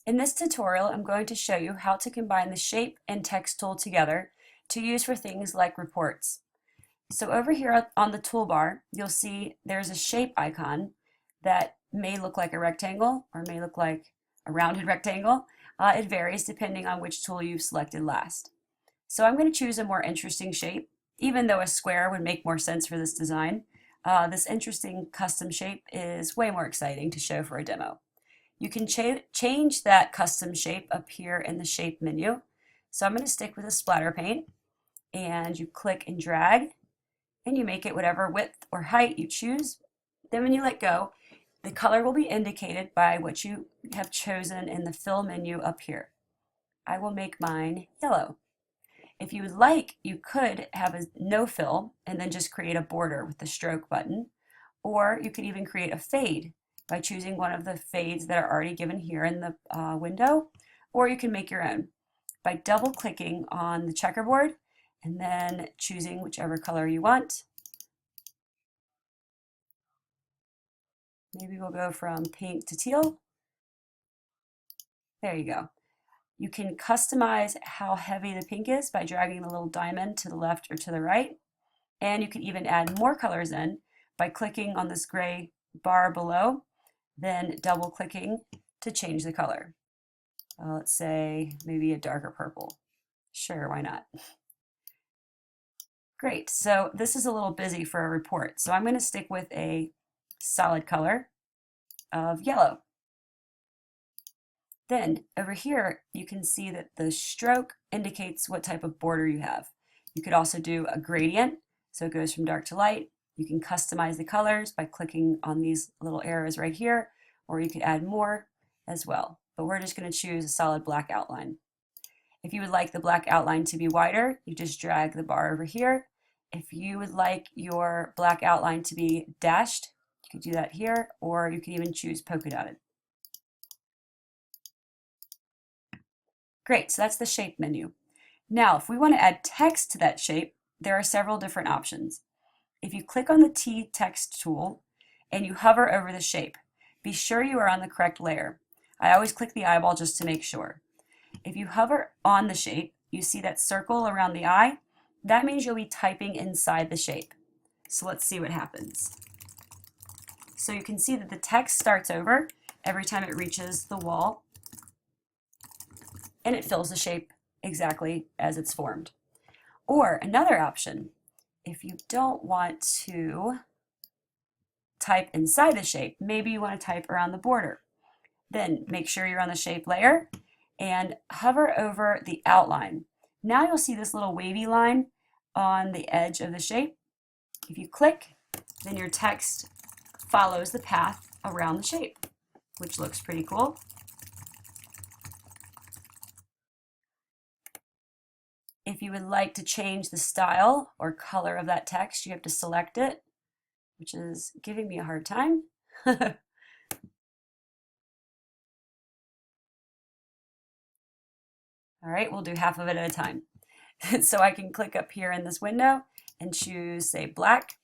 In this tutorial, I'm going to show you how to combine the shape and text tool together to use for things like reports. So over here on the toolbar, you'll see there's a shape icon that may look like a rectangle or may look like a rounded rectangle. It varies depending on which tool you've selected last. So I'm going to choose a more interesting shape, even though a square would make more sense for this design. This interesting custom shape is way more exciting to show for a demo. You can change that custom shape up here in the shape menu. So I'm going to stick with a splatter paint, and you click and drag and you make it whatever width or height you choose. Then when you let go, the color will be indicated by what you have chosen in the fill menu up here. I will make mine yellow. If you would like, you could have a no fill and then just create a border with the stroke button, or you could even create a fade by choosing one of the fades that are already given here in the window, or you can make your own by double clicking on the checkerboard and then choosing whichever color you want. Maybe we'll go from pink to teal. There you go. You can customize how heavy the pink is by dragging the little diamond to the left or to the right. And you can even add more colors in by clicking on this gray bar below, then double clicking to change the color. Let's say maybe a darker purple. Sure, why not? Great, so this is a little busy for a report. So I'm going to stick with a solid color of yellow. Then over here, you can see that the stroke indicates what type of border you have. You could also do a gradient, so it goes from dark to light. You can customize the colors by clicking on these little arrows right here, or you could add more as well. But we're just going to choose a solid black outline. If you would like the black outline to be wider, you just drag the bar over here. If you would like your black outline to be dashed, you could do that here, or you can even choose polka dotted. Great, so that's the shape menu. Now, if we want to add text to that shape, there are several different options. If you click on the T text tool and you hover over the shape, be sure you are on the correct layer. I always click the eyeball just to make sure. If you hover on the shape, you see that circle around the eye. That means you'll be typing inside the shape. So let's see what happens. So you can see that the text starts over every time it reaches the wall, and it fills the shape exactly as it's formed. Or another option, if you don't want to type inside the shape, maybe you want to type around the border, then make sure you're on the shape layer and hover over the outline. Now you'll see this little wavy line on the edge of the shape. If you click, then your text follows the path around the shape, which looks pretty cool. If you would like to change the style or color of that text, you have to select it, which is giving me a hard time. All right, we'll do half of it at a time. So I can click up here in this window and choose, say, black,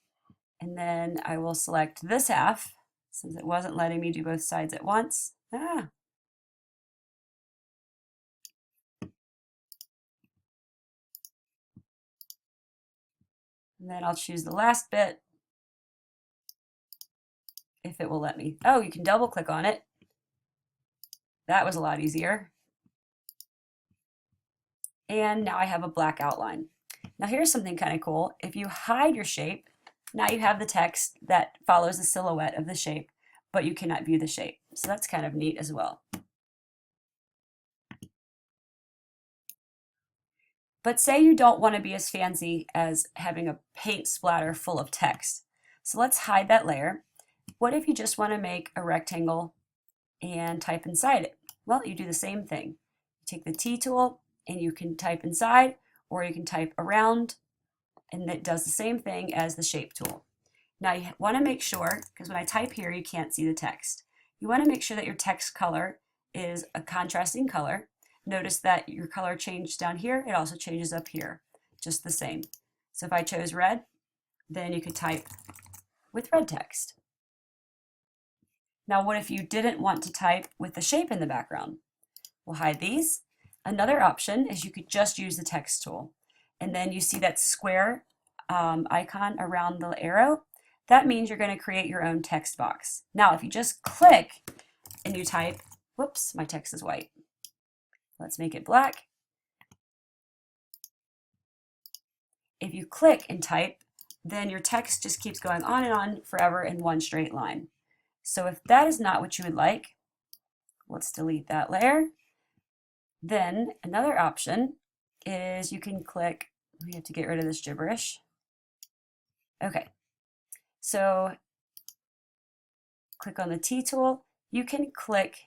and then I will select this half since it wasn't letting me do both sides at once. And then I'll choose the last bit if it will let me. Oh, you can double click on it. That was a lot easier. And now I have a black outline. Now here's something kind of cool. If you hide your shape, now you have the text that follows the silhouette of the shape, but you cannot view the shape. So that's kind of neat as well. But say you don't want to be as fancy as having a paint splatter full of text. So let's hide that layer. What if you just want to make a rectangle and type inside it? Well, you do the same thing. You take the T tool and you can type inside, or you can type around, and it does the same thing as the shape tool. Now you want to make sure, because when I type here, you can't see the text. You want to make sure that your text color is a contrasting color. Notice that your color changed down here. It also changes up here, just the same. So if I chose red, then you could type with red text. Now what if you didn't want to type with the shape in the background? We'll hide these. Another option is you could just use the text tool. And then you see that square icon around the arrow. That means you're going to create your own text box. Now, if you just click and you type, whoops, my text is white. Let's make it black. If you click and type, then your text just keeps going on and on forever in one straight line. So if that is not what you would like, let's delete that layer. Then another option is you can click, we have to get rid of this gibberish. Okay, so click on the T tool. You can click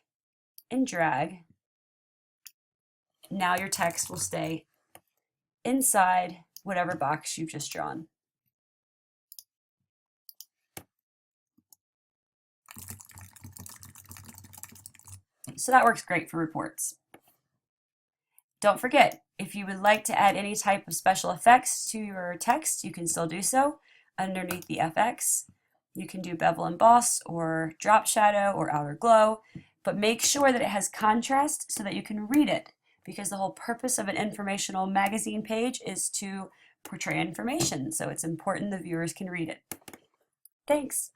and drag. Now your text will stay inside whatever box you've just drawn. So that works great for reports. Don't forget, if you would like to add any type of special effects to your text, you can still do so underneath the FX. You can do bevel emboss or drop shadow or outer glow, but make sure that it has contrast so that you can read it, because the whole purpose of an informational magazine page is to portray information, so it's important the viewers can read it. Thanks.